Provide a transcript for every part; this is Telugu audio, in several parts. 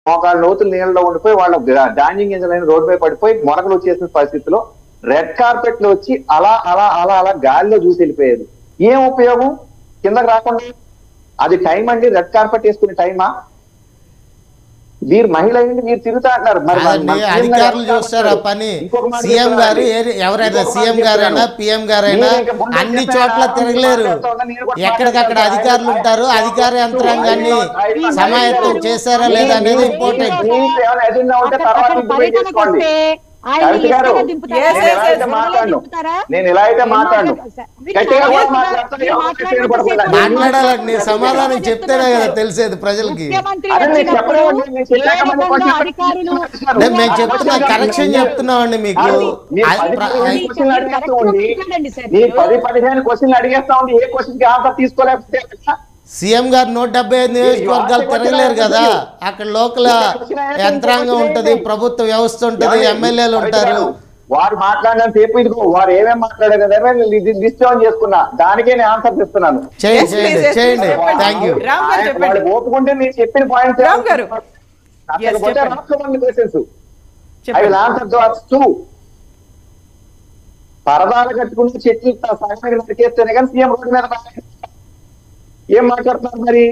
మోకాళ్ళ లోతులు నీళ్ళలో ఉండిపోయి వాళ్ళ ధాన్యం గింజలైన రోడ్డు పై పడిపోయి మొలకలు వచ్చేసిన పరిస్థితిలో రెడ్ కార్పెట్ లో వచ్చి అలా అలా అలా అలా గాలిలో చూసి వెళ్ళిపోయారు. ఏం ఉపయోగం కిందకి రాకుండా? అది టైం అండి, రెడ్ కార్పెట్ వేసుకునే టైమా? మీరు మహిళ అయింది, మీరు తిరుగుతా అంటారు. మరి అధికారులు చూస్తారు ఆ పని. సీఎం గారు ఎవరైనా సీఎం గారైనా పిఎం గారైనా అన్ని చోట్ల తిరగలేరు. ఎక్కడికక్కడ అధికారులు ఉంటారు. అధికార యంత్రాంగాన్ని సమాయత్తం చేశారా లేదా అనేది ఇంపార్టెంట్. నేను ఇలా అయితే మాట్లాడను, మాట్లాడాలండి. సమాధానం చెప్తేనే కదా తెలిసేది ప్రజలకి. మేము చెప్తున్నా, కరెక్షన్ చెప్తున్నామండి మీకు. 10-15 క్వశ్చన్లు అడిగేస్తా ఉంది, ఏ క్వశ్చన్ కి ఆన్సర్ తీసుకోలేకపోతే సీఎం గారు 175 నియోజకవర్గాలు తిరగలేరు కదా. అక్కడ లోకల్ యంత్రాంగం ఉంటది, ప్రభుత్వ వ్యవస్థ ఉంటది, ఎమ్మెల్యేలు ఉంటారు. వారు మాట్లాడిన సేపు ఇదిగో వారు ఏమేమి మాట్లాడారు కదా లిస్ట్ ఆన్ చేసుకున్నా, దానికే నేను ఆన్సర్ ఇస్తున్నాను. చేయండి. Thank you. ఓపుకుంటే నేను చెప్పిన పాయింట్స్ పరదాలు కట్టుకుని చెట్లు సగం నరికేస్తేనే కానీ సీఎం రోడ్డు మీద ఏం మాట్లాడుతున్నారు? మరి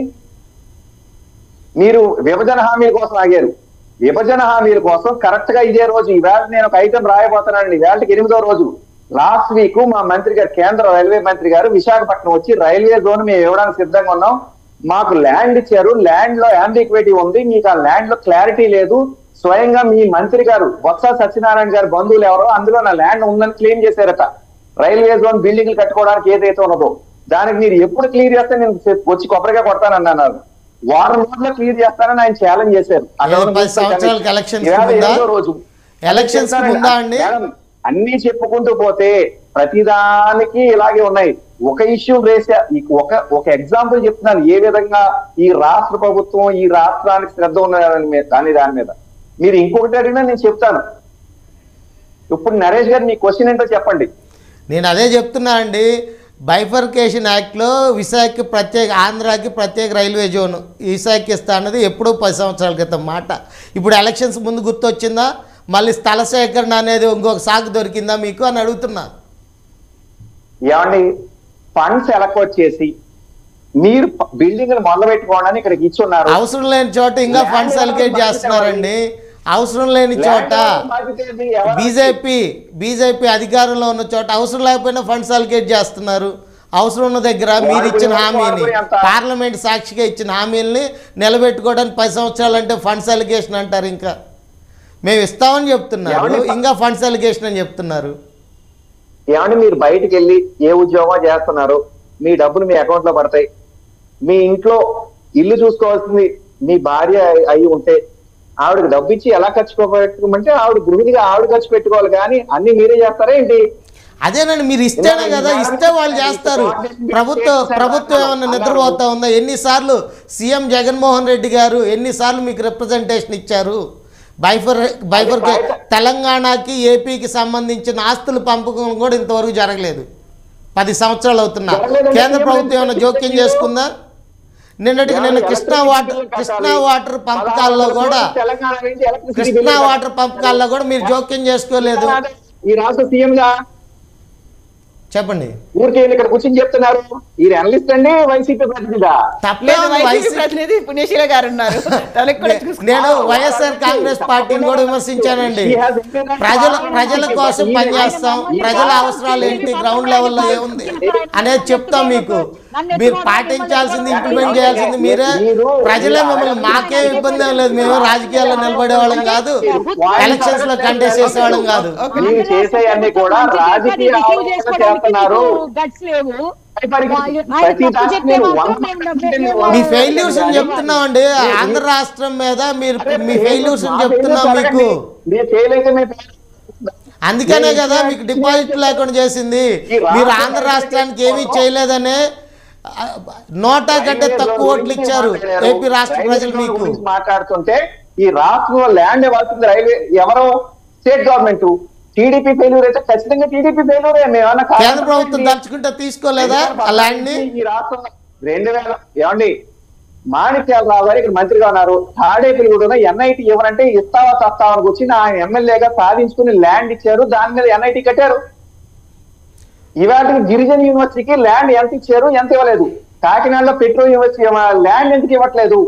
మీరు విభజన హామీల కోసం ఆగారు. విభజన హామీల కోసం కరెక్ట్ గా ఇదే రోజు ఈవేళ నేను ఒక ఐటెం రాయబోతున్నానండి. వేళకి 8వ రోజు. లాస్ట్ వీక్ మా మంత్రి గారు, కేంద్ర రైల్వే మంత్రి గారు విశాఖపట్నం వచ్చి రైల్వే జోన్ మేము ఇవ్వడానికి సిద్ధంగా ఉన్నాం, మాకు ల్యాండ్ ఇచ్చారు, ల్యాండ్ లో యాంబిక్విటీ ఉంది, మీకు ఆ ల్యాండ్ లో క్లారిటీ లేదు. స్వయంగా మీ మంత్రి గారు బొత్స సత్యనారాయణ గారు బంధువులు ఎవరో అందులో నా ల్యాండ్ ఉందని క్లెయిమ్ చేశారట. రైల్వే జోన్ బిల్డింగ్లు కట్టుకోవడానికి ఏదైతే ఉన్నదో దానికి మీరు ఎప్పుడు క్లియర్ చేస్తే నేను వచ్చి కొబ్బరిగా కొడతానన్నారు. వారం రోజుల్లో క్లియర్ చేస్తానని ఆయన ఛాలెంజ్ చేశారు. అన్ని చెప్పుకుంటూ పోతే ప్రతిదానికి ఇలాగే ఉన్నాయి. ఒక ఇష్యూ రేసే ఒక ఎగ్జాంపుల్ చెప్తున్నాను ఏ విధంగా ఈ రాష్ట్ర ప్రభుత్వం ఈ రాష్ట్రానికి శ్రద్ధ ఉన్నదని దాని మీద. మీరు ఇంకొకటి అడిగినా నేను చెప్తాను. ఇప్పుడు నరేష్ గారు మీ క్వశ్చన్ ఏంటో చెప్పండి. నేను అదే చెప్తున్నా అండి. బైఫర్కేషన్ యాక్ట్లో విశాఖకి ప్రత్యేక, ఆంధ్రాకి ప్రత్యేక రైల్వే జోన్ విశాఖకి ఇస్తా అన్నది ఎప్పుడో 10 సంవత్సరాల క్రితం మాట. ఇప్పుడు ఎలక్షన్స్ ముందు గుర్తొచ్చిందా? మళ్ళీ స్థల సేకరణ అనేది ఇంకొక సాగు దొరికిందా మీకు అని అడుగుతున్నా. ఏమండి, ఫండ్స్ ఎలక్ట్ చేసి మీరు బిల్డింగ్లు మొదలు పెట్టుకోవడానికి ఇక్కడికి ఇచ్చున్నారు. అవసరం లేని చోట ఇంకా ఫండ్స్ అలొకేట్ చేస్తున్నారండి. అవసరం లేని చోట బీజేపీ అధికారంలో ఉన్న చోట అవసరం లేకపోయినా ఫండ్స్ అలొకేట్ చేస్తున్నారు. అవసరం ఉన్న దగ్గర మీరు ఇచ్చిన హామీని, పార్లమెంట్ సాక్షిగా ఇచ్చిన హామీలని నిలబెట్టుకోవడానికి 10 సంవత్సరాలు అంటే ఫండ్స్ అలిగేషన్ అంటారు. ఇంకా మేము ఇస్తామని చెప్తున్నారు, ఇంకా ఫండ్స్ అలిగేషన్ అని చెప్తున్నారు. ఏమంటే మీరు బయటకు వెళ్ళి ఏ ఉద్యోగం చేస్తున్నారు, మీ డబ్బులు మీ అకౌంట్ లో పడతాయి. మీ ఇంట్లో ఇల్లు చూసుకోవాల్సింది మీ భార్య అయి ఉంటే ఆవిడకి డబ్బు ఇచ్చి ఎలా ఖర్చు పెట్టుకోమంటే ఆవిడ గృహిణిగా ఆవిడ ఖర్చు పెట్టుకోవాలి, కానీ అన్ని మీరే చేస్తారా ఏంటి? అదేనండి, మీరు ఇస్తేనే కదా, ఇస్తే వాళ్ళు చేస్తారు. ప్రభుత్వం ఏమన్నా నిద్రపోతా ఉందా? ఎన్నిసార్లు సీఎం జగన్మోహన్ రెడ్డి గారు ఎన్నిసార్లు మీకు రిప్రజెంటేషన్ ఇచ్చారు? బైఫర్కే తెలంగాణకి ఏపీకి సంబంధించిన ఆస్తుల పంపకం కూడా ఇంతవరకు జరగలేదు. 10 సంవత్సరాలు అవుతున్నా. కేంద్ర ప్రభుత్వం ఏమైనా జోక్యం చేసుకుందా? నిన్న కృష్ణా వాటర్ పంపకాల్లో కూడా మీరు జోక్యం చేసుకోలేదు. ఈ రాష్ట్ర సీఎం గా చెప్పండి. ఊరికే ఇక్కడ కూర్చొని చెప్తున్నారు. ఈ అనలిస్ట్ అండి వైసీపీ ప్రతినిధి. పుణ్యశీల గారు ఉన్నారు. నేను వైఎస్ఆర్ కాంగ్రెస్ పార్టీని కూడా విమర్శించానండి. ప్రజల కోసం పనిచేస్తాం, ప్రజల అవసరాలు ఏంటి, గ్రౌండ్ లెవెల్లో ఏముంది అనేది చెప్తాం. మీకు మీరు పాటించాల్సింది, ఇంప్లిమెంట్ చేయాల్సింది మీరే. ప్రజలే మిమ్మల్ని, మాకేం ఇబ్బంది ఏం లేదు. మేము రాజకీయాల్లో నిలబడే వాళ్ళం కాదు, ఎలక్షన్స్ లో కంటెస్ట్ చేసేవాళ్ళం కాదు. మీ ఫెయిల్యూర్స్ చెప్తున్నామండి. ఆంధ్ర రాష్ట్రం మీద మీరు మీ ఫెయిల్యూర్స్ చెప్తున్నాం మీకు. అందుకనే కదా మీకు డిపాజిట్ లేకుండా చేసింది. మీరు ఆంధ్ర రాష్ట్రానికి ఏమీ చేయలేదనే నోటా కంటే తక్కువ ఓట్లు ఇచ్చారు ఏపీ రాష్ట్ర ప్రజలు మీకు. మాట్లాడుతుంటే ఈ రాష్ట్రంలో ల్యాండ్ ఇవ్వాల్సింది రైల్వే ఎవరో స్టేట్ గవర్నమెంట్. టీడీపీ ఫెయిల్యూర్ అయితే ఖచ్చితంగా టీడీపీ ఫెయిల్యూరే. కేంద్ర ప్రభుత్వం దలుచుకుంటే తీసుకోలేదా ఆ ల్యాండ్ ని? ఈ రాష్ట్రంలో 2000 ఏమండి మాణిక్యాలరావు గారు ఇక్కడ మంత్రిగా ఉన్నారు. తాడేపల్లిగూడెంలో ఎన్ఐటి ఇవ్వనంటే ఇస్తావా చస్తావని కూర్చుని ఆయన ఎమ్మెల్యేగా సాధించుకుని ల్యాండ్ ఇచ్చారు, దాని మీద ఎన్ఐటి కట్టారు. ఇవాళ గిరిజన యూనివర్సిటీకి ల్యాండ్ ఎంత ఇచ్చారు, ఎంత ఇవ్వలేదు. కాకినాడలో పెట్రోల్ యూనివర్సిటీ ల్యాండ్ ఎందుకు ఇవ్వట్లేదు?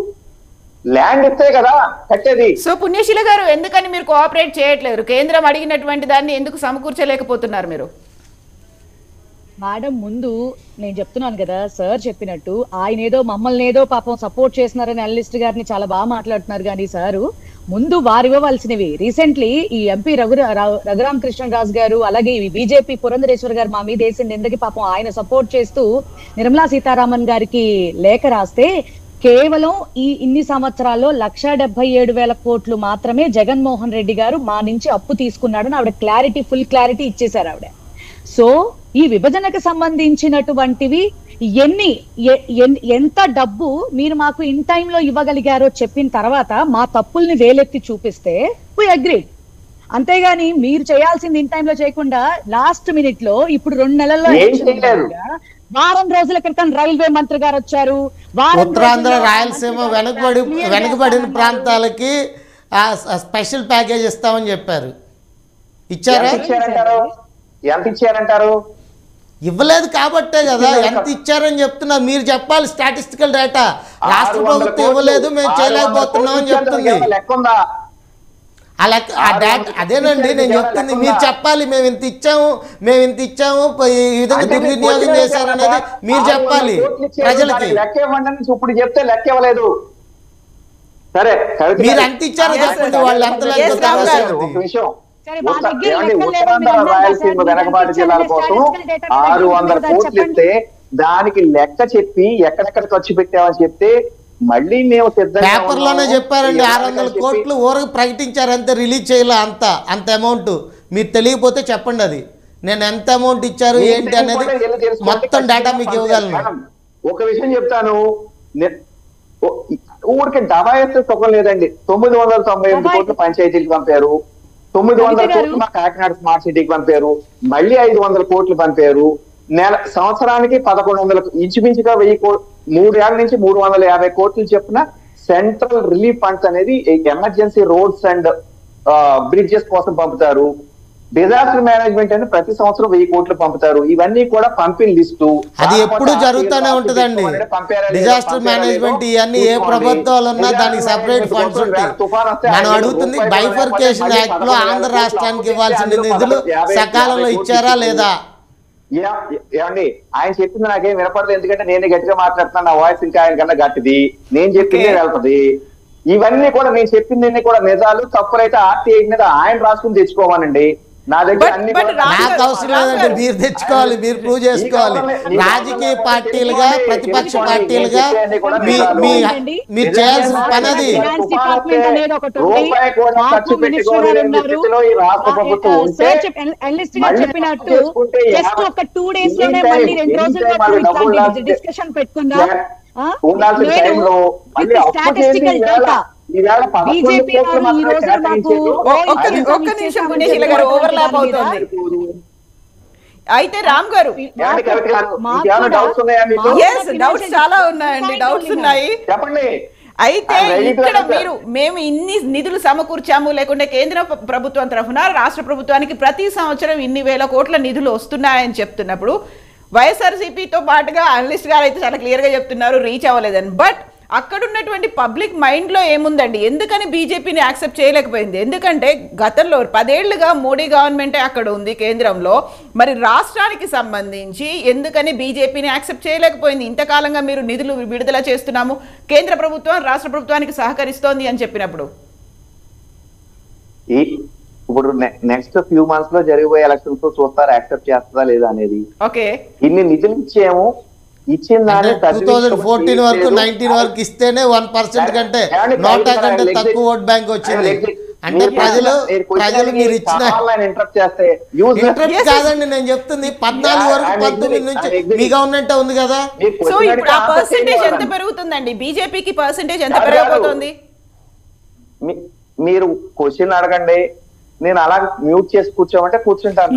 ల్యాండ్ ఇస్తే కదా కట్టేది. సో పుణ్యశీల గారు, ఎందుకని మీరు కోఆపరేట్ చేయట్లేదు? కేంద్రం అడిగినటువంటి దాన్ని ఎందుకు సమకూర్చలేకపోతున్నారు మీరు? మేడం, ముందు నేను చెప్తున్నాను కదా, సార్ చెప్పినట్టు ఆయన ఏదో మమ్మల్ని ఏదో పాపం సపోర్ట్ చేస్తున్నారని అనలిస్ట్ గారిని చాలా బాగా మాట్లాడుతున్నారు. కానీ సారు ముందు వారు ఇవ్వవలసినవి. రీసెంట్లీ ఈ ఎంపీ రఘురామ్ కృష్ణరాజు గారు, అలాగే బీజేపీ పురంధరేశ్వర్ గారు మా మీద వేసింది ఎందుకు పాపం ఆయన సపోర్ట్ చేస్తూ నిర్మలా సీతారామన్ గారికి లేఖ రాస్తే కేవలం ఈ ఇన్ని సంవత్సరాల్లో 1,77,000 కోట్లు మాత్రమే జగన్మోహన్ రెడ్డి గారు మా నుంచి అప్పు తీసుకున్నాడని ఆవిడ ఫుల్ క్లారిటీ ఇచ్చేశారు ఆవిడ. సో ఈ విభజనకు సంబంధించినటువంటివి ఎంత డబ్బు మీరు మాకు ఇన్ టైంలో ఇవ్వగలిగారో చెప్పిన తర్వాత మా తప్పుల్ని వేలెత్తి చూపిస్తే వి అగ్రీ. అంతేగాని మీరు చేయాల్సింది ఇన్ టైంలో చేయకుండా లాస్ట్ మినిట్ లో ఇప్పుడు 2 నెలల్లో వారం రోజుల క్రితం రైల్వే మంత్రి గారు వచ్చారు. ఉత్తరాంధ్ర రాయలసీమ వెనుకబడిన ప్రాంతాలకి స్పెషల్ ప్యాకేజ్ ఇస్తామని చెప్పారు. ఇచ్చారా? ఎంత ఇచ్చారంటారు? ఇవ్వలేదు కాబట్టే కదా ఎంత ఇచ్చారని చెప్తున్నా. మీరు చెప్పాలి స్టాటిస్టికల్ డేటా. రాష్ట్ర ప్రభుత్వం ఇవ్వలేదు, మేము చేయలేకపోతున్నాం అని చెప్తుంది. ఆ డేటా అదేనండి నేను చెప్తుంది. మీరు చెప్పాలి మేము ఇంత ఇచ్చాము ఈ విధంగా దుర్వినియోగం చేశారనేది మీరు చెప్పాలి ప్రజలకి. ఇప్పుడు చెప్తే లెక్క ఇవ్వలేదు. సరే, మీరు ఎంత ఇచ్చారో చెప్పండి, వాళ్ళు ఎంత విషయం. ఉత్తరాంధ్ర రాయలసీమ వెనకబాటు జిల్లాల కోసం 600 కోట్లు ఇస్తే దానికి లెక్క చెప్పి ఎక్కడెక్కడ ఖర్చు పెట్టామని చెప్తే మళ్ళీ మేము పేపర్లోనే చెప్పారండి. 600 కోట్లు ఊరకు ప్రకటించారు, అంతే, రిలీజ్ చేయాల అంత అమౌంట్. మీరు తెలియకపోతే చెప్పండి, అది నేను ఎంత అమౌంట్ ఇచ్చారు ఏంటి అనేది మొత్తం డేటా మీకు ఇవ్వగలను. ఒక విషయం చెప్తాను, ఊరికి దబాయిస్తే సుఖం లేదండి. 998 కోట్లు పంచాయతీలకు పంపారు, 900 కోట్లు మా కాకినాడ స్మార్ట్ సిటీకి పంపారు, మళ్ళీ 500 కోట్లు పంపారు. సంవత్సరానికి 1100 ఇంచుమించుగా 1000 కోట్లు, 3 ఏళ్ల నుంచి 350 కోట్లు చెప్పున సెంట్రల్ రిలీఫ్ ఫండ్స్ అనేది ఎమర్జెన్సీ రోడ్స్ అండ్ బ్రిడ్జెస్ కోసం పంపుతారు. డిజాస్టర్ మేనేజ్మెంట్ అని ప్రతి సంవత్సరం 1000 కోట్లు పంపుతారు. ఇవన్నీ కూడా పంపిన లిస్టు. అది ఎప్పుడు జరుగుతూనే ఉంటుందండి. డిజాస్టర్ మేనేజ్మెంట్ ఇవన్నీ ఏ ప్రభుత్వాలు ఉన్నా దానికి సెపరేట్ ఫండ్స్ ఉంటాయి. మనం అడుగుతుంది బైఫర్కేషన్ యాక్ట్ లో ఆంధ్ర రాష్ట్రానికి ఇవ్వాల్సిన నిధులు సకాలంలో ఇచ్చారా లేదా? ఏమండి, ఆయన చెప్పింది నాకేం వినపడలేదు, ఎందుకంటే నేనే గట్టిగా మాట్లాడుతున్నాను. నా వాయిస్ ఇంకా ఆయన కన్నా గట్టిది, నేను చెప్పిందే వెళ్తుంది. ఇవన్నీ కూడా నేను చెప్పింది కూడా నిజాలు. తప్పులైతే ఆర్టీఐ మీద ఆయన రాసుకుని తెచ్చుకోవాలండి. నా దగ్గర అన్ని నాకు అవసరం లేదంటే మీరు తెచ్చుకోవాలి, మీరు ప్రూవ్ చేసుకోవాలి. రాజకీయ పార్టీలుగా ప్రతిపక్ష పార్టీలుగా మీరు చేయాల్సిన పని అది. రూపాయి కూడా ఖర్చు పెట్టుకోలేని స్థితిలో ఈ రాష్ట్ర ప్రభుత్వం ఉంటే చెప్పినట్టు జస్ట్ ఒక 2 days లోనే మళ్ళీ 2 రోజుల్లో డిస్కషన్ పెట్టుకుందాం. ఉండాల్సిన టైంలో మళ్ళీ స్టాటిస్టికల్ డేటా బీజేపీ వారు ఈ రోజు నాకు ఒక్క నిమిషం పుణ్యశీల గారు ఓవర్లాప్ అవుతుంది. అయితే రామ్ గారు, డౌట్స్ చాలా ఉన్నాయండి, డౌట్స్ ఉన్నాయి చెప్పండి. అయితే ఇక్కడ మేము ఇన్ని నిధులు సమకూర్చాము, లేకుంటే కేంద్ర ప్రభుత్వం తరఫున రాష్ట్ర ప్రభుత్వానికి ప్రతి సంవత్సరం ఇన్ని వేల కోట్ల నిధులు వస్తున్నాయని చెప్తున్నప్పుడు వైఎస్ఆర్సీపీతో పాటుగా అనలిస్ట్ గారు అయితే చాలా క్లియర్ గా చెప్తున్నారు రీచ్ అవ్వలేదని. బట్ అక్కడ ఉన్నటువంటి పబ్లిక్ మైండ్ లో ఏముందండి? ఎందుకని బీజేపీని యాక్సెప్ట్ చేయలేకపోయింది? ఎందుకంటే గతంలో 10 ఏళ్లుగా మోడీ గవర్నమెంటే అక్కడ ఉంది కేంద్రంలో, మరి రాష్ట్రానికి సంబంధించి ఎందుకని బీజేపీని యాక్సెప్ట్ చేయలేకపోయింది? ఇంతకాలంగా మీరు నిధులు విడుదల చేస్తున్నాము, కేంద్ర ప్రభుత్వం రాష్ట్ర ప్రభుత్వానికి సహకరిస్తోంది అని చెప్పినప్పుడు. ఇప్పుడు నెక్స్ట్ ఫ్యూ మంత్స్ లో జరిగిపోయే ఎలక్షన్స్ తో చూస్తారు యాక్సెప్ట్ చేస్తుందా లేదా అనేది. ఓకే, ఇన్ని నిధులు ఇచ్చాము, ఇచ్చిన 2014 వరకు 19 వరకు ఇస్తేనే 1% కంటే నోటా కంటే తక్కువ ఓట్ బ్యాంక్ వచ్చింది. అంటే ప్రజలు మీరు ఇచ్చిన ఇంట్రెస్ట్ కాదండి నేను చెప్తుంది. 14 వరకు 19 నుంచి మీ గవర్నమెంట్ ఉంది కదా. సో ఇప్పుడు ఆ పర్సెంటేజ్ ఎంత పెరుగుతుందండి? బీజేపీకి పర్సెంటేజ్ ఎంత పెరగబోతోంది? మీరు క్వశ్చన్ అడగండి, నేను అలా మ్యూట్ చేసి కూర్చోమంటే కూర్చుంటాను.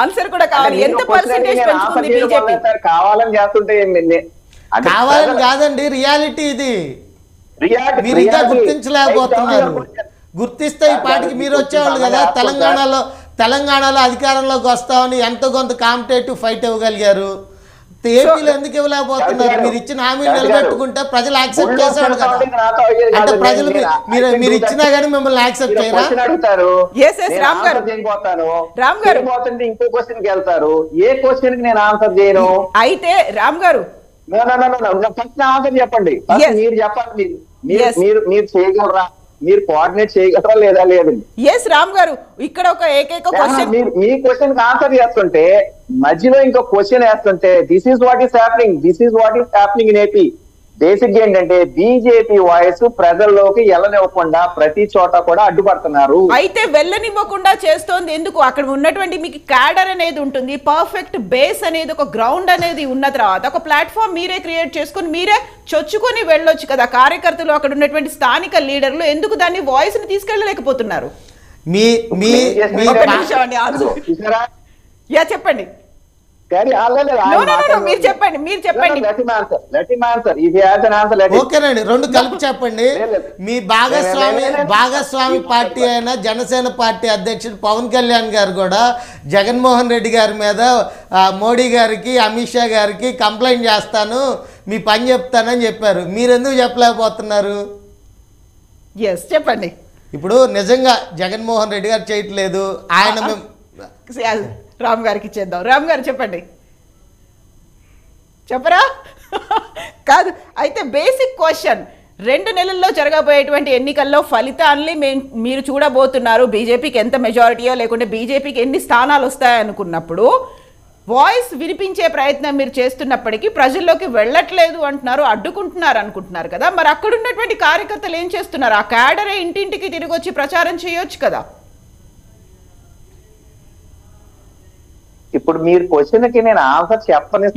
ఆన్సర్ కూడా కావాలి. ఎంత పర్సెంటేజ్ పెంచుకుంది బీజేపీ? కావాలని చేస్తుంటే కావాలని కాదండి, రియాలిటీ ఇది. మీరు ఇంకా గుర్తించలేకపోతున్నారు. గుర్తిస్తే ఈ పాటికి మీరు వచ్చేవాళ్ళు కదా. తెలంగాణలో అధికారంలోకి వస్తామని ఎంతో కొంత కాంపిటేటివ్ ఫైట్ ఇవ్వగలిగారు. ఏపీలో ఎందుకు ఇవ్వలేకపోతున్నారు? మీరు ఇచ్చిన హామీలు నిలబెట్టుకుంటే ప్రజలు యాక్సెప్ట్ చేసేవాడు కదా. అంటే ప్రజలు మీరు ఇచ్చినా కానీ మిమ్మల్ని యాక్సెప్ట్ చేయరా? ఇంకో క్వశ్చన్ కి వెళ్తారు. ఏ క్వశ్చన్ కి నేను ఆన్సర్ చేయను? అయితే రామ్ గారు ఫస్ట్ ఆన్సర్ చెప్పండి. మీరు చెప్పండి, మీరు చేయగలరా? మీరు కోఆర్డినేట్ చేయగలరా లేదా? లేదండి. ఎస్ రామ్ గారు, ఇక్కడ ఒక ఏకైక క్వశ్చన్, మీ క్వశ్చన్ కి ఆన్సర్ చేస్తుంటే మధ్యలో ఇంకో క్వశ్చన్ వేస్తుంటే this is what is happening in AP. Basic ఏంటంటే బీజేపీ వాయిస్ ప్రజల్లోకి వెళ్ళనివ్వకుండా ప్రతి చోట కూడా అడ్డుపడుతున్నారు. అయితే వెళ్ళనివ్వకుండా చేస్తోంది ఎందుకు? అక్కడ ఉన్నటువంటి మీకు క్యాడర్ అనేది ఉంటుంది, పర్ఫెక్ట్ బేస్ అనేది, ఒక గ్రౌండ్ అనేది ఉన్న తర్వాత ఒక ప్లాట్ఫామ్ మీరే క్రియేట్ చేసుకుని మీరే చొచ్చుకొని వెళ్ళొచ్చు కదా. కార్యకర్తలు, అక్కడ ఉన్నటువంటి స్థానిక లీడర్లు ఎందుకు దాన్ని వాయిస్ ని తీసుకెళ్ళలేకపోతున్నారు? చెప్పండి. ఓకేనండి, రెండు కలిపి చెప్పండి. మీ భాగస్వామి పార్టీ అయిన జనసేన పార్టీ అధ్యక్షుడు పవన్ కళ్యాణ్ గారు కూడా జగన్మోహన్ రెడ్డి గారి మీద మోడీ గారికి, అమిత్ షా గారికి కంప్లైంట్ చేస్తాను, మీ పని చెప్తానని చెప్పారు. మీరు ఎందుకు చెప్పలేకపోతున్నారు? చెప్పండి. ఇప్పుడు నిజంగా జగన్మోహన్ రెడ్డి గారు చేయట్లేదు, ఆయన రామ్ గారికి ఇచ్చేద్దాం. రామ్ గారు చెప్పండి. చెప్పరా? కాదు. అయితే బేసిక్ క్వశ్చన్, 2 నెలల్లో జరగబోయేటువంటి ఎన్నికల్లో ఫలితాన్ని మీరు చూడబోతున్నారు. బీజేపీకి ఎంత మెజారిటీయో లేకుంటే బీజేపీకి ఎన్ని స్థానాలు వస్తాయనుకున్నప్పుడు వాయిస్ వినిపించే ప్రయత్నం మీరు చేస్తున్నప్పటికీ ప్రజల్లోకి వెళ్ళట్లేదు అంటున్నారు, అడ్డుకుంటున్నారు అనుకుంటున్నారు కదా. మరి అక్కడ ఉన్నటువంటి కార్యకర్తలు ఏం చేస్తున్నారు? ఆ క్యాడరే ఇంటింటికి తిరిగి వచ్చి ప్రచారం చేయొచ్చు కదా. ఇప్పుడు మీరు క్వశ్చన్ కి నేను ఆన్సర్ చెప్పండి.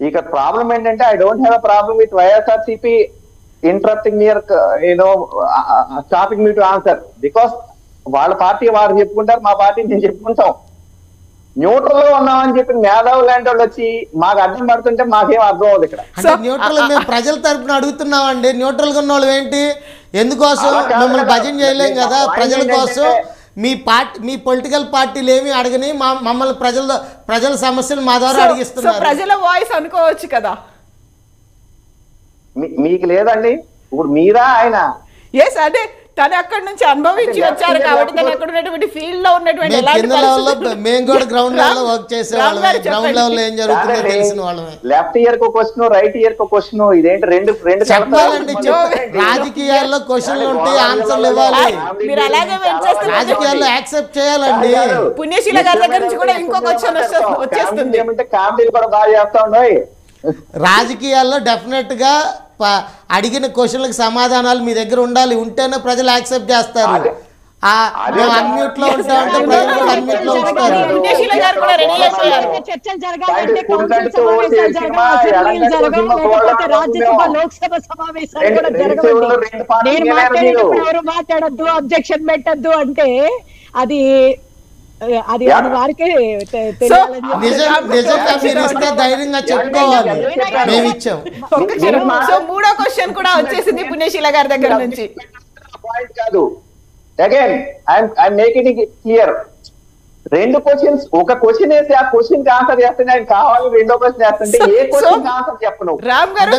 ఇక ప్రాబ్లం ఏంటంటే I don't have a problem with YSRCP interrupting me stopping me to answer, because వాళ్ళ పార్టీ వారు చెప్పుకుంటారు, మా పార్టీ నేను చెప్పుకుంటాం. న్యూట్రల్ లో ఉన్నామని చెప్పి మేధావులు లాంటి వాళ్ళు వచ్చి మాకు అర్థం పడుతుంటే మాకేం అర్థం అవుతుంది. ఇక్కడ న్యూట్రల్ మేము ప్రజల తరపున అడుగుతున్నామండి. న్యూట్రల్ గా ఉన్న వాళ్ళు ఏంటి? ఎందుకోసం మిమ్మల్ని భజన చేయలేం కదా. ప్రజల కోసం మీ పొలిటికల్ పార్టీలు ఏమి అడగని మమ్మల్ని ప్రజల సమస్యలు మా ద్వారా అడిగిస్తున్నారు. ప్రజల వాయిస్ అనుకోవచ్చు కదా. మీకు లేదండి. ఇప్పుడు మీరా ఆయన? ఎస్, అదే తను అక్కడ నుంచి అనుభవించి వచ్చారు కాబట్టి తను అక్కడ ఉన్నటువంటి ఫీల్డ్ లో ఉన్నటువంటి మేము కూడా గ్రౌండ్ లెవెల్ లో వర్క్ చేసేవాళ్ళం. గ్రౌండ్ లెవెల్ లో ఏం జరుగుతుందో తెలిసిన వాళ్ళమే. లెఫ్ట్ ఇయర్ కో క్వశ్చన్, రైట్ ఇయర్ కో క్వశ్చన్, ఇదేంటి రెండు చెప్పాలండి. రాజకీయాల్లో క్వశ్చన్లు ఉంటాయి, ఆన్సర్లు ఇవ్వాలి. మీరు అలాగే రాజకీయాల్లో యాక్సెప్ట్ చేయాలండి. పుణ్యశీల గారి దగ్గర నుంచి కూడా ఇంకో క్వశ్చన్ వచ్చేస్తుంది. కామెడీలు కూడా బాగా చేస్తా ఉన్నాయి. రాజకీయాల్లో డెఫినెట్ గా అడిగిన క్వశ్చన్లకు సమాధానాలు మీ దగ్గర ఉండాలి, ఉంటేనే ప్రజలు యాక్సెప్ట్ చేస్తారు. మేము అన్మ్యూట్ లో ఉంటా ఉంటే ప్రజలు కూడా అన్మ్యూట్ లో ఉంటారు. మాట్లాడద్దు, అబ్జెక్షన్ పెట్టద్దు అంటే అది వారికి ధైర్యంగా చెప్పుకోవాలి. మేము ఇచ్చాం. సో మూడో క్వశ్చన్ కూడా వచ్చేసింది పుణ్యశీల గారి దగ్గర నుంచి. పాయింట్ కాదు, again I'm making it clear. 2 questions, ఒక క్వశ్చన్ వేసి ఆ క్వశ్చన్ కి ఆన్సర్ చేస్తే నేను కావాలి, రెండో క్వశ్చన్ చేస్తుంటే ఏ క్వశ్చన్ ఆన్సర్ చెప్పను.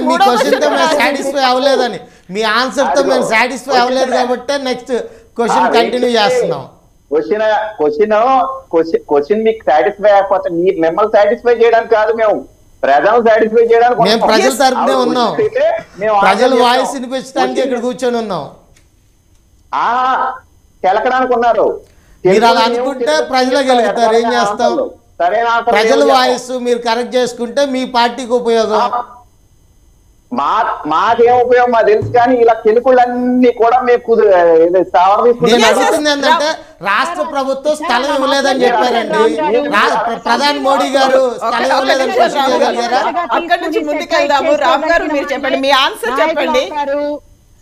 మీ క్వశ్చన్ తో మేము సాటిస్ఫై అవ్వలేదని, మీ ఆన్సర్ తో మేము సాటిస్ఫై అవ్వలేదు కాబట్టి నెక్స్ట్ క్వశ్చన్ కంటిన్యూ చేస్తున్నాం. క్వశ్చన్ మీకు సాటిస్ఫై అయిపోతే మిమ్మల్ని సాటిస్ఫై చేయడానికి కాదు, మేము ప్రజలు సాటిస్ఫై చేయడానికి. మేము ప్రజల తరపునే ఉన్నాం, ప్రజల వాయిస్ వినిపించడానికి ఇక్కడ కూర్చొని ఉన్నాం. కెలకడానికి ఉన్నారు. మీరు అలా అనుకుంటే ప్రజలు గెలుగుతారు. ఏం చేస్తాం? ప్రజల వాయిస్ మీరు కరెక్ట్ చేసుకుంటే మీ పార్టీకి ఉపయోగం. మాకేం ఉపయోగం మాకు తెలుసు, కానీ ఇలా కెలుకులన్నీ కూడా మేము అడుగుతుంది ఏంటంటే రాష్ట్ర ప్రభుత్వం స్థలం ఇవ్వలేదని చెప్పారండి. ప్రధాని మోడీ గారు స్థలం ఇవ్వలేదని అక్కడి నుంచి ముందుకెళ్దాము. రామ్ గారు మీరు చెప్పండి, మీ ఆన్సర్ చెప్పండి.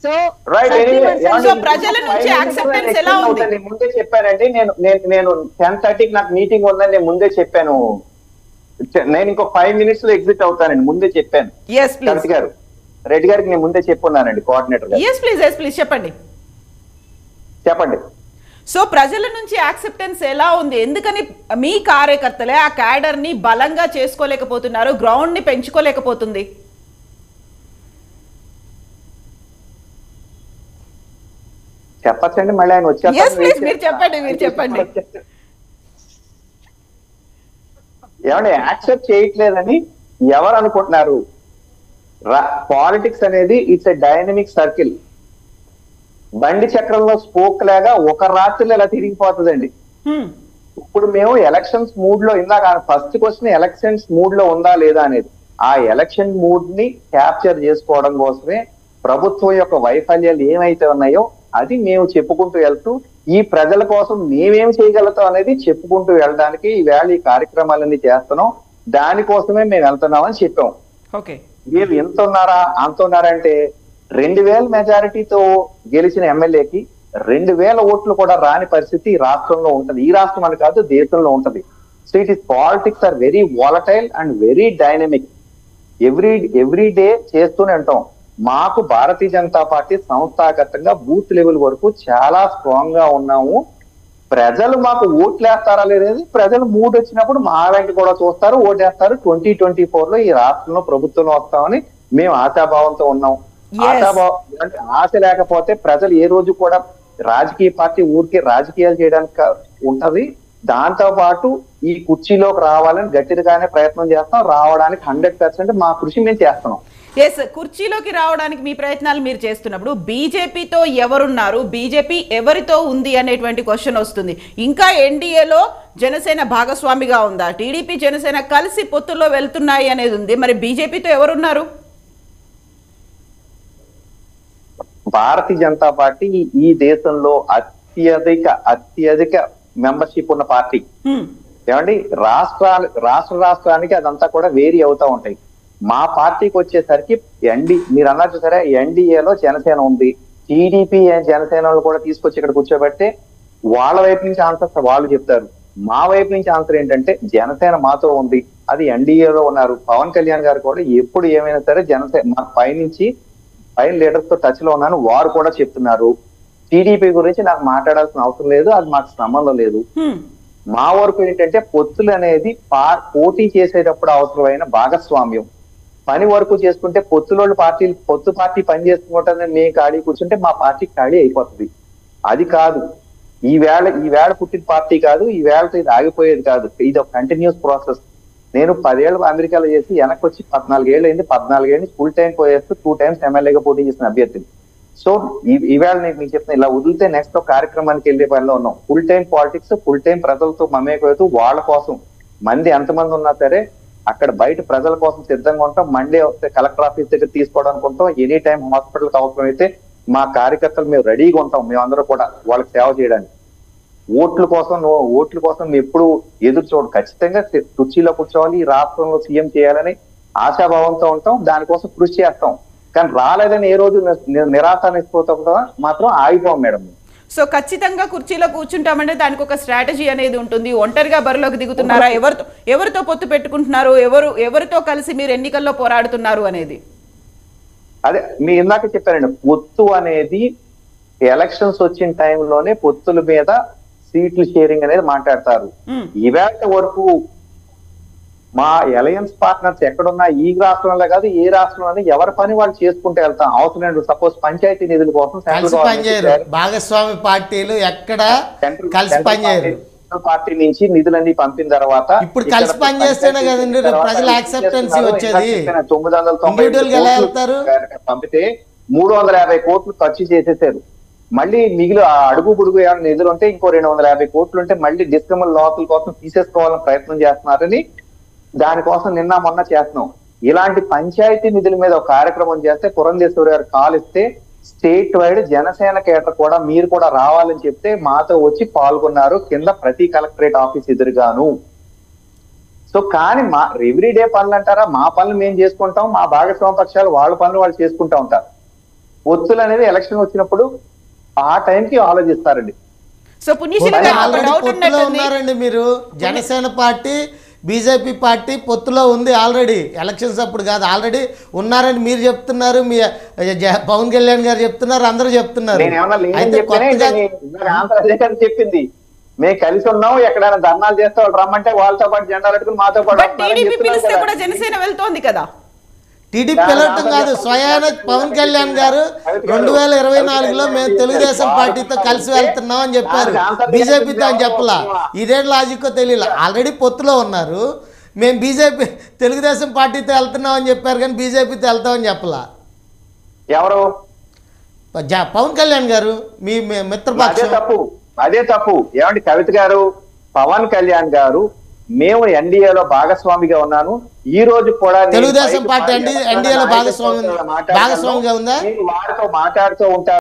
సో ప్రజల నుంచి యాక్సెప్టెన్స్ ఎలా ఉంది? ముందే చెప్పానండి, నేను 10:30కి నాకు మీటింగ్ ఉందని నేను ముందే చెప్పాను. నేను ఇంకో 5 minutes లో ఎగ్జిట్ అవుతానండి, ముందే చెప్పాను. కవిత గారు, రెడ్డి గారికి నేను ముందే చెప్పున్నానండి, కోఆర్డినేటర్ గారు. ప్లీజ్ చెప్పండి. సో ప్రజల నుంచి యాక్సెప్టెన్స్ ఎలా ఉంది? ఎందుకని మీ కార్యకర్తలే ఆ క్యాడర్ ని బలంగా చేసుకోలేకపోతున్నారు, గ్రౌండ్ ని పెంచుకోలేకపోతుంది? చెప్పచ్చండి, మళ్ళీ ఆయన వచ్చారు. మీరు చెప్పండి. ఏమంటే యాక్సెప్ట్ చేయట్లేదని ఎవరు అనుకుంటున్నారు? పాలిటిక్స్ అనేది ఇట్స్ ఎ డైనమిక్ సర్కిల్. బండి చక్రంలో స్పోక్ లాగా ఒక రాత్రిలో ఇలా తిరిగిపోతుందండి. ఇప్పుడు మేము ఎలక్షన్స్ మూడ్ లో, ఇందాక ఫస్ట్ క్వశ్చన్ ఎలక్షన్స్ మూడ్ లో ఉందా లేదా అనేది, ఆ ఎలక్షన్ మూడ్ ని క్యాప్చర్ చేసుకోవడం కోసమే ప్రభుత్వం యొక్క వైఫల్యాలు ఏమైతే ఉన్నాయో అది మేము చెప్పుకుంటూ వెళ్తూ ఈ ప్రజల కోసం మేమేం చేయగలుగుతాం అనేది చెప్పుకుంటూ వెళ్ళడానికి ఈవేళ ఈ కార్యక్రమాలన్నీ చేస్తున్నాం. దానికోసమే మేము వెళ్తున్నామని చెప్పాం. మీరు ఎంత ఉన్నారా అంత ఉన్నారంటే 2000 మెజారిటీతో గెలిచిన ఎమ్మెల్యేకి 2000 ఓట్లు కూడా రాని పరిస్థితి ఈ రాష్ట్రంలో ఉంటది. ఈ రాష్ట్రం అని కాదు, దేశంలో ఉంటది. So it is politics are very volatile and very dynamic. Every day చేస్తూనే ఉంటాం. మాకు భారతీయ జనతా పార్టీ సంస్థాగతంగా బూత్ లెవెల్ వరకు చాలా స్ట్రాంగ్ గా ఉన్నాము. ప్రజలు మాకు ఓట్లు వేస్తారా లేదనేది ప్రజలు మూడ్ వచ్చినప్పుడు మా వెంట కూడా చూస్తారు, ఓటేస్తారు. 2024 లో ఈ రాష్ట్రంలో ప్రభుత్వంలో వస్తామని మేము ఆశాభావంతో ఉన్నాం. ఆశ లేకపోతే ప్రజలు ఏ రోజు కూడా రాజకీయ పార్టీ ఊరికే రాజకీయాలు చేయడానికి ఉంటది. దాంతో పాటు ఈ కుర్చీలోకి రావాలని గట్టిగానే ప్రయత్నం చేస్తాం. రావడానికి 100% మా కృషి మేము చేస్తున్నాం. కుర్చీలోకి రావడానికి మీ ప్రయత్నాలు మీరు చేస్తున్నప్పుడు బీజేపీతో ఎవరున్నారు, బీజేపీ ఎవరితో ఉంది అనేటువంటి క్వశ్చన్ వస్తుంది. ఇంకా ఎన్డీఏలో జనసేన భాగస్వామిగా ఉందా, టీడీపీ జనసేన కలిసి పొత్తుల్లో వెళ్తున్నాయి అనేది ఉంది. మరి బీజేపీతో ఎవరున్నారు? భారతీయ జనతా పార్టీ ఈ దేశంలో అత్యధిక మెంబర్షిప్ ఉన్న పార్టీ. ఏమండి, రాష్ట్రానికి అదంతా కూడా వేరీ అవుతా ఉంటాయి. మా పార్టీకి వచ్చేసరికి మీరు అన్నట్టు సరే, ఎన్డీఏలో జనసేన ఉంది, టీడీపీ జనసేన కూడా తీసుకొచ్చి ఇక్కడ కూర్చోబెట్టే వాళ్ళ వైపు నుంచి ఆన్సర్స్ వాళ్ళు చెప్తారు. మా వైపు నుంచి ఆన్సర్ ఏంటంటే జనసేన మాతో ఉంది, అది ఎన్డీఏలో ఉన్నారు. పవన్ కళ్యాణ్ గారు కూడా ఎప్పుడు ఏమైనా సరే జనసేన మా పైన లీడర్స్ తో టచ్ లో ఉన్నాను, వారు కూడా చెప్తున్నారు. టీడీపీ గురించి నాకు మాట్లాడాల్సిన అవసరం లేదు, అది మాకు సంబంధం లేదు. మా వరకు ఏంటంటే పొత్తులు అనేది పోటీ చేసేటప్పుడు అవసరమైన భాగస్వామ్యం. పని వరకు చేసుకుంటే పొత్తు పార్టీ పని చేసుకుంటుందని మేము ఖాళీ కూర్చుంటే మా పార్టీ ఖాళీ అయిపోతుంది. అది కాదు, ఈవేళ పుట్టిన పార్టీ కాదు, ఈవేళతో ఇది ఆగిపోయేది కాదు. ఇది ఒక కంటిన్యూస్ ప్రాసెస్. నేను 10 ఏళ్ళు అమెరికాలో చేసి వెనక్కి వచ్చి 14 ఏళ్ళు అయింది. 14 ఏళ్ళు ఫుల్ టైం పోయేస్తూ 2 times ఎమ్మెల్యేగా పోటీ చేసిన అభ్యర్థిని. సో ఈవేళ నేను మీకు చెప్తున్నా, ఇలా వదిలితే నెక్స్ట్ కార్యక్రమానికి వెళ్ళే పనిలో ఉన్నాం. Full time politics, full time ప్రజలతో మమేకవుతూ వాళ్ళ కోసం మంది ఎంతమంది ఉన్నా సరే అక్కడ బయట ప్రజల కోసం సిద్ధంగా ఉంటాం. మండే వస్తే కలెక్టర్ ఆఫీస్ దగ్గర తీసుకోవడానికి ఉంటాం. ఎనీ టైం హాస్పిటల్కి అవసరం అయితే మా కార్యకర్తలు మేము రెడీగా ఉంటాం. మేమందరూ కూడా వాళ్ళకి సేవ చేయడానికి. ఓట్ల కోసం ఎప్పుడు ఎదురు చూడ, ఖచ్చితంగా కుర్చీలో కూర్చోవాలి, ఈ రాష్ట్రంలో సీఎం చేయాలని ఆశాభావంతో ఉంటాం. దానికోసం కృషి చేస్తాం. కానీ రాలేదని ఏ రోజు నిరాశ నిస్పృహతో మాత్రం ఆగిపోం మేడం. సో ఖచ్చితంగా కుర్చీలో కూర్చుంటామంటే దానికి ఒక స్ట్రాటజీ అనేది ఉంటుంది. ఒంటరిగా బరిలోకి దిగుతున్నారా, ఎవరితో పొత్తు పెట్టుకుంటున్నారు, ఎవరితో కలిసి మీరు ఎన్నికల్లో పోరాడుతున్నారు అనేది? అదే మీ ఇందాక చెప్పారండి, పొత్తు అనేది ఎలక్షన్స్ వచ్చిన టైంలోనే పొత్తుల మీద సీట్లు షేరింగ్ అనేది మాట్లాడతారు. ఇవాళ వరకు మా అలయన్స్ పార్ట్నర్స్ ఎక్కడున్నా ఈ రాష్ట్రంలో కాదు ఏ రాష్ట్రంలో ఎవరి పని వాళ్ళు చేసుకుంటూ వెళ్తాం. అవసరం సపోజ్ పంచాయతీ నిధుల కోసం భాగస్వామి పార్టీలు ఎక్కడ కలిసి పనిచేయరు. పార్టీ నుంచి నిధులన్నీ పంపిన తర్వాత ఇప్పుడు కలిసి పనిచేస్తేనే కదండి ప్రజల యాక్సెప్టెన్సీ వచ్చేది. 990 పంపితే 350 కోట్లు ఖర్చు చేసేసారు. మళ్ళీ మిగిలి అడుగు పొడుగు ఏమైనా నిధులు ఉంటే ఇంకో 250 కోట్లు ఉంటే మళ్ళీ డిస్కమల్ లాసుల కోసం తీసేసుకోవాలని ప్రయత్నం చేస్తున్నారని దానికోసం నిన్న మొన్న చేస్తున్నాం. ఇలాంటి పంచాయతీ నిధుల మీద ఒక కార్యక్రమం చేస్తే పురంధేశ్వరి గారు కాల్ ఇస్తే స్టేట్ వైడ్ జనసేన కేటర్ కూడా మీరు కూడా రావాలని చెప్తే మాతో వచ్చి పాల్గొన్నారు కింద ప్రతి కలెక్టరేట్ ఆఫీస్ ఎదురుగాను. సో కానీ మా ఎవ్రీడే పనులు అంటారా, మా పనులు మేము చేసుకుంటాం, మా భాగస్వామ్య పక్షాలు వాళ్ళ పనులు వాళ్ళు చేసుకుంటా ఉంటారు. పొత్తులు అనేది ఎలక్షన్ వచ్చినప్పుడు ఆ టైంకి ఆలోచిస్తారండి. సో పుణ్యశీల గారు ఒక ఆల్రెడీ డౌట్ పొత్తులో ఉన్నట్టుంది. ఉన్నారండి మీరు. జనసేన పార్టీ బీజేపీ పార్టీ పొత్తులో ఉంది ఆల్రెడీ. ఎలక్షన్స్ అప్పుడు కాదు, ఆల్రెడీ ఉన్నారని మీరు చెప్తున్నారు, మీ పవన్ కళ్యాణ్ గారు చెప్తున్నారు, అందరూ చెప్తున్నారు. నేనేమన్నా అయితే లేదని కొత్తగా ఆంధ్ర అదే కదా చెప్పింది. మేము కలిసి ఉన్నాం, ఎక్కడైనా ధర్నాలు చేస్తే వాళ్ళు రమ్మంటే వాళ్ళతో పాటు జెండా పెట్టుకుని మాతో పాటు బట్ వస్తారని టీడీపీ చెప్తున్నారు పిలిస్తే కదా. కూడా జనసేన వెళ్తోంది కదా. టీడీపీ పిలవటం కాదు, స్వయాన పవన్ కళ్యాణ్ గారు 2024లో మేము తెలుగుదేశం పార్టీతో కలిసి వెళ్తున్నాం అని చెప్పారు, బీజేపీతో అని చెప్పలా. ఇదేం లాజిక్కో తెలియలా. ఆల్రెడీ పొత్తులో ఉన్నారు, మేము బీజేపీ తెలుగుదేశం పార్టీతో వెళ్తున్నాం అని చెప్పారు, కానీ బీజేపీతో వెళ్తామని చెప్పలా. ఎవరు? పవన్ కళ్యాణ్ గారు, మీ అదే మిత్రపక్షం. అదే తప్పు. ఏమండి కవిత గారు, పవన్ కళ్యాణ్ గారు మేము ఎన్డీఏలో భాగస్వామిగా ఉన్నాను. ఈ రోజు కూడా తెలుగుదేశం పార్టీ ఎన్డీఏలో భాగస్వామిగా ఉందా? వారితో మాట్లాడుతూ ఉంటారు.